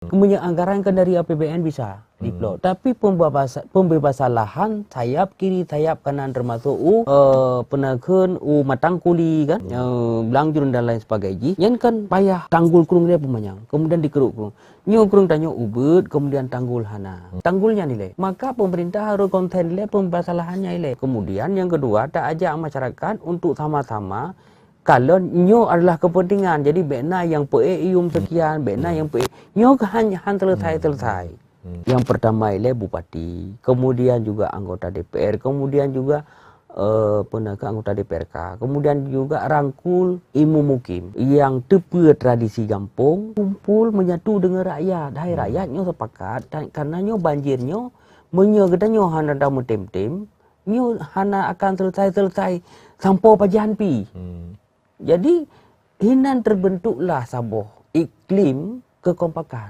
Kemudian anggaran kan dari APBN bisa diplot. Tapi pembebasan lahan sayap kiri sayap kanan termasuk penaken matang kuli kan, belangjur dan lain sebagainya. Yang kan payah tanggul kurung dia pemanyang. Kemudian dikeruk kurung. Nyo kurung tanya ubud kemudian tanggul hana. Tanggulnya nilai. Maka pemerintah harus konten nilai pembebasan lahannya nilai. Kemudian yang kedua tak ajak masyarakat untuk sama-sama. Kalau nyo adalah kepentingan, jadi bena yang ium sekian, bena yang nyo hanya selesai. Yang pertama ialah bupati, kemudian juga anggota DPR, kemudian juga anggota DPRK, kemudian juga rangkul imu mukim yang tepe tradisi kampung, kumpul menyatu dengan rakyat. Hai rakyat nyo sepakat karena nyo banjirnyo menyo kita nyo hana damu tem-tem, nyo hana akan selesai sampai pajahan pi. Jadi hinan terbentuklah sabuh iklim kekompakan.